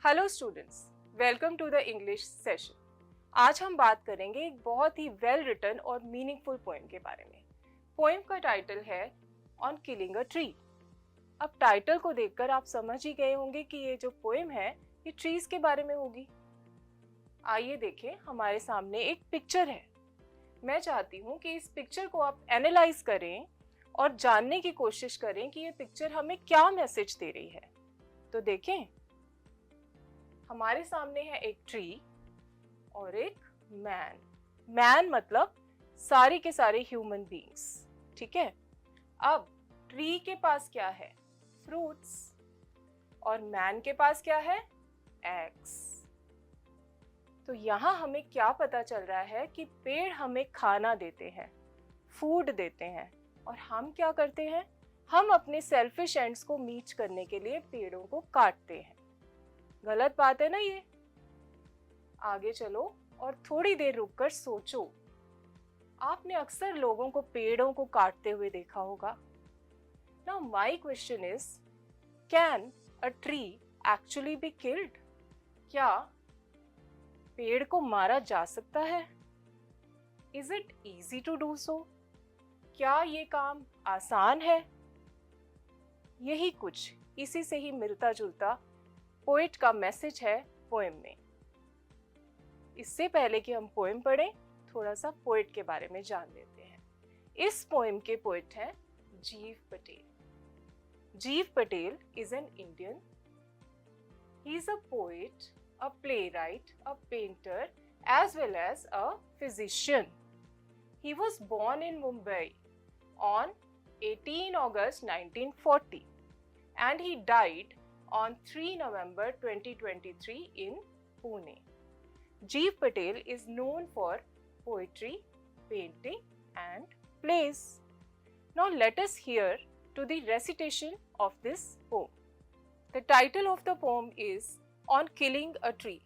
Hello students, welcome to the English session. आज हम बात करेंगे एक बहुत ही वेल रिटन और मीनिंगफुल पोएम के बारे में। पोएम का टाइटल है ऑन किलिंग अ ट्री। अब टाइटल को देखकर आप समझ ही गए होंगे कि ये जो पोएम है ये ट्रीज के बारे में होगी। आइए देखें, हमारे सामने एक पिक्चर है। मैं चाहती हूँ कि इस पिक्चर को आप एनालाइज करें और जानने की कोशिश करें कि ये पिक्चर हमें क्या मैसेज दे रही है। तो देखें, हमारे सामने है एक ट्री और एक मैन। मैन मतलब सारे के सारे ह्यूमन बीइंग्स, ठीक है। अब ट्री के पास क्या है? फ्रूट्स। और मैन के पास क्या है? एग्स। तो यहाँ हमें क्या पता चल रहा है कि पेड़ हमें खाना देते हैं, फूड देते हैं, और हम क्या करते हैं? हम अपने सेल्फिश एंड्स को मीट करने के लिए पेड़ों को काटते हैं। गलत बात है ना ये? आगे चलो और थोड़ी देर रुककर सोचो। आपने अक्सर लोगों को पेड़ों को काटते हुए देखा होगा। Now my question is, can a tree actually be killed? क्या पेड़ को मारा जा सकता है? Is it easy to do so? क्या ये काम आसान है? यही कुछ इसी से ही मिलता जुलता पोएट का मैसेज है पोएम में। इससे पहले कि हम पोएम पढ़ें, थोड़ा सा पोएट के बारे में जान लेते हैं। इस पोएम के पोएट हैं जीव पटेल। जीव Patel is an Indian. He is a poet, a playwright, a painter, as well as a physician. He was born in Mumbai on 18 August 1940 and he died on 3 November 2023 in Pune. Jeev Patel is known for poetry, painting and plays. Now let us hear to the recitation of this poem. The title of the poem is On Killing a Tree.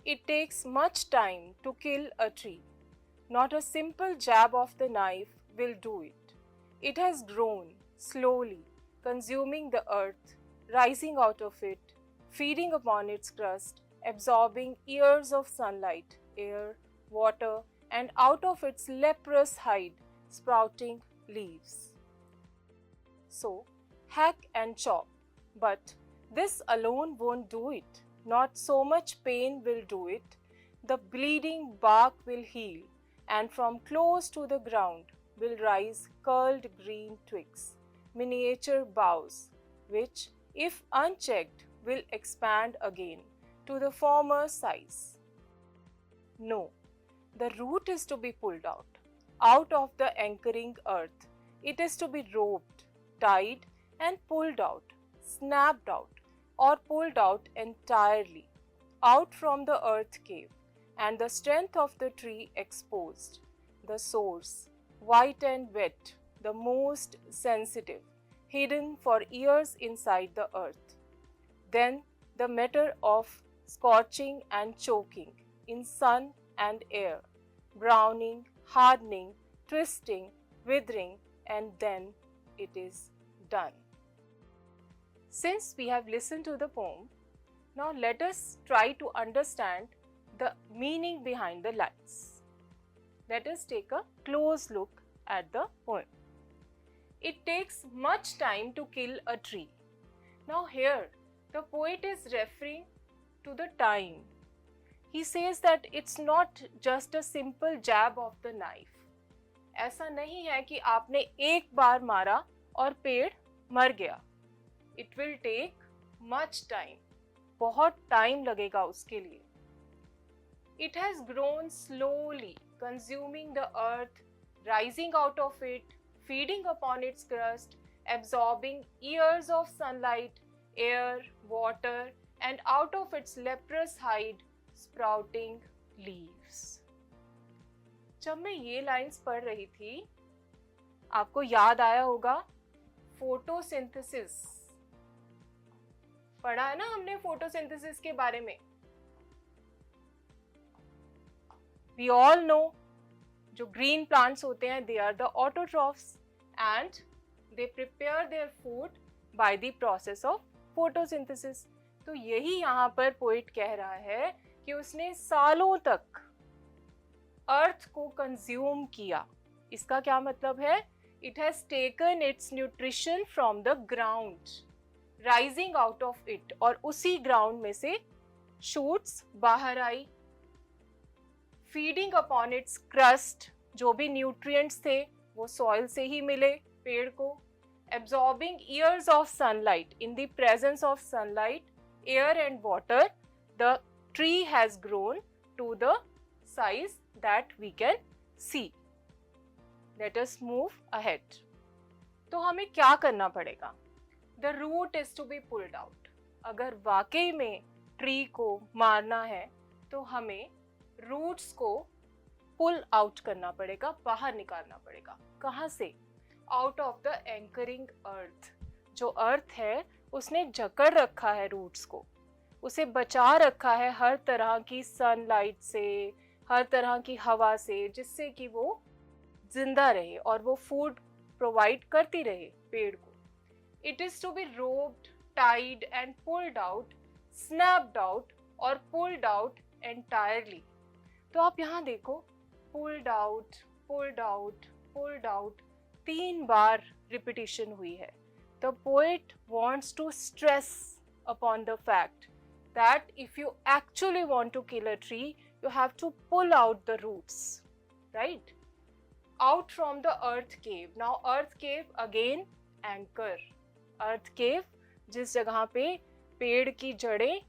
It takes much time to kill a tree. Not a simple jab of the knife will do it. It has grown slowly, consuming the earth, rising out of it, feeding upon its crust, absorbing years of sunlight, air, water, and out of its leprous hide, sprouting leaves. So, hack and chop, but this alone won't do it. Not so much pain will do it. The bleeding bark will heal, and from close to the ground will rise curled green twigs, miniature boughs, which, if unchecked, will expand again to the former size. No, the root is to be pulled out of the anchoring earth. It is to be roped, tied, and pulled out, snapped out, or pulled out entirely, out from the earth cave, and the strength of the tree exposed, the source, white and wet, the most sensitive, hidden for years inside the earth. Then the matter of scorching and choking in sun and air, browning, hardening, twisting, withering, and then it is done. Since we have listened to the poem, now let us try to understand the meaning behind the lines. Let us take a close look at the poem. It takes much time to kill a tree. Now here, the poet is referring to the time. He says that it's not just a simple jab of the knife. ऐसा नहीं है कि आपने एक बार मारा और पेड़ मर गया. It will take much time. बहुत टाइम लगेगा उसके लिए. It has grown slowly, consuming the earth, rising out of it, feeding upon its crust, absorbing years of sunlight, air, water, and out of its leprous hide, sprouting leaves. जब मैं ये lines पढ़ रही थी, आपको याद आया होगा फोटोसिंथेसिस. पढ़ा है ना हमने फोटोसिंथेसिस के बारे में. We all know जो ग्रीन प्लांट्स होते हैं they are the autotrophs and they prepare their food by the process of photosynthesis. तो यही यहाँ पर पोइट कह रहा है कि उसने सालों तक अर्थ को कंज्यूम किया। इसका क्या मतलब है? It has taken it's nutrition from the ground, rising out of it, और उसी ग्राउंड में से शूट्स बाहर आई, फीडिंग अपॉन इट्स क्रस्ट, जो भी न्यूट्रिएंट्स थे वो सॉइल से ही मिले पेड़ को, absorbing years of sunlight. In the presence of sunlight, air and water, the tree has grown to the size that we can see. Let us move ahead. तो हमें क्या करना पड़ेगा? The root is to be pulled out. अगर वाकई में tree को मारना है तो हमें रूट्स को पुल आउट करना पड़ेगा, बाहर निकालना पड़ेगा। कहाँ से? आउट ऑफ द एंकरिंग अर्थ। जो अर्थ है उसने जकड़ रखा है रूट्स को, उसे बचा रखा है हर तरह की सनलाइट से, हर तरह की हवा से, जिससे कि वो जिंदा रहे और वो फूड प्रोवाइड करती रहे पेड़ को। It is to be roped, tied and pulled out, snapped out और पुल्ड आउट एंटायरली। तो आप यहाँ देखो, pulled out, pulled out, pulled out, 3 बार रिपीटिशन हुई है। The poet wants to stress upon the fact that if you actually want to kill a tree, you have to pull out the roots, right? Out from the earth cave. Now earth cave again anchor. Earth cave जिस जगह पे पेड़ की जड़ें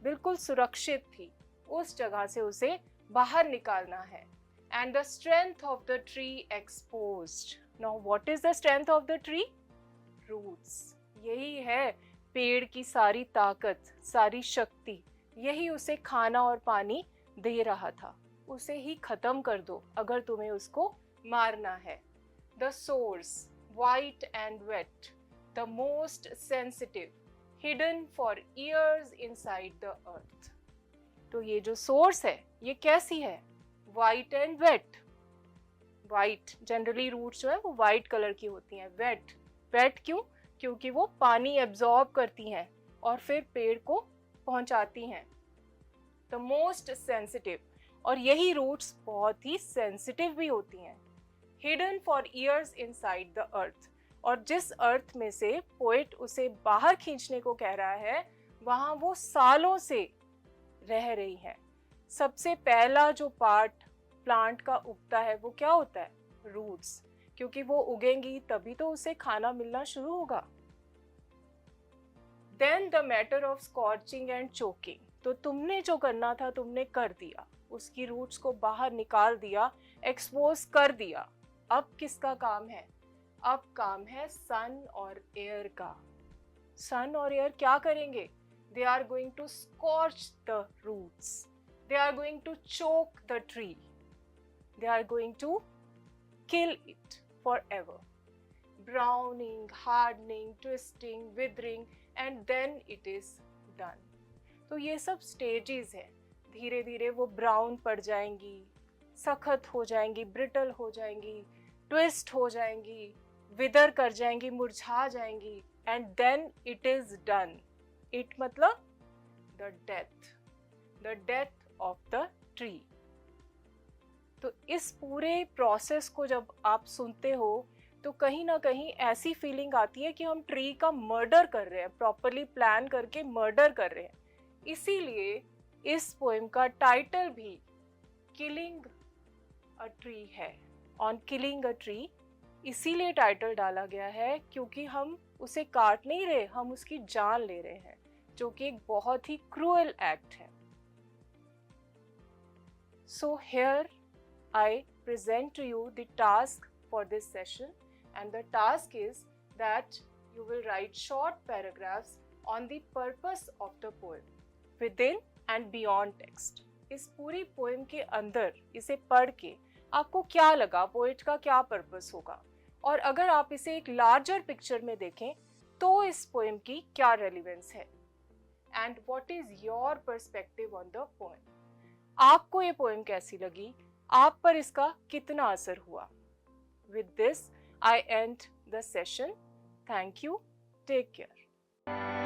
बिल्कुल सुरक्षित थी, उस जगह से उसे बाहर निकालना है। And the strength of the tree exposed. Now what is the strength of the tree? Roots. यही है पेड़ की सारी ताकत, सारी शक्ति, यही उसे खाना और पानी दे रहा था। उसे ही खत्म कर दो अगर तुम्हें उसको मारना है। The source, white and wet, the most sensitive, hidden for years inside the earth. तो ये जो सोर्स है ये कैसी है? White and wet. White, generally roots जो है वो वाइट कलर की होती हैं। वेट, वेट क्यों? क्योंकि वो पानी एब्जॉर्ब करती हैं और फिर पेड़ को पहुंचाती हैं। द मोस्ट सेंसिटिव, और यही रूट्स बहुत ही सेंसिटिव भी होती हैं। Hidden for years inside the earth, और जिस अर्थ में से पोएट उसे बाहर खींचने को कह रहा है वहां वो सालों से रह रही है। सबसे पहला जो पार्ट प्लांट का उगता है वो क्या होता है? रूट्स, क्योंकि वो उगेंगी तभी तो उसे खाना मिलना शुरू होगा। Then the matter of scorching and choking. तो तुमने जो करना था तुमने कर दिया, उसकी रूट्स को बाहर निकाल दिया, एक्सपोज कर दिया। अब किसका काम है? अब काम है सन और एयर का। सन और एयर क्या करेंगे? They are going to scorch the roots. They are going to choke the tree. They are going to kill it forever. Browning, hardening, twisting, withering, and then it is done. तो ये सब stages हैं। धीरे धीरे वो brown पड़ जाएंगी, सख्त हो जाएंगी, ब्रिटल हो जाएंगी, ट्विस्ट हो जाएंगी, विदर कर जाएंगी, मुरझा जाएंगी, and then it is done. It मतलब the death of the tree. तो इस पूरे प्रोसेस को जब आप सुनते हो तो कहीं ना कहीं ऐसी फीलिंग आती है कि हम ट्री का मर्डर कर रहे हैं, प्रॉपरली प्लान करके मर्डर कर रहे हैं। इसीलिए इस पोएम का टाइटल भी किलिंग अ ट्री है। ऑन किलिंग अ ट्री इसीलिए टाइटल डाला गया है क्योंकि हम उसे काट नहीं रहे, हम उसकी जान ले रहे हैं, जो कि एक बहुत ही क्रूएल एक्ट है। So here I present to you the task for this session, and the task is that you will write short paragraphs on the purpose of the poem within and beyond text. इस पूरी poem के अंदर इसे पढ़ के आपको क्या लगा, पोएट का क्या पर्पस होगा, और अगर आप इसे एक लार्जर पिक्चर में देखें तो इस पोएम की क्या रेलिवेंस है, and what is your perspective on the poem. आपको ये पोएम कैसी लगी, आप पर इसका कितना असर हुआ? With this, I end the session. Thank you. Take care.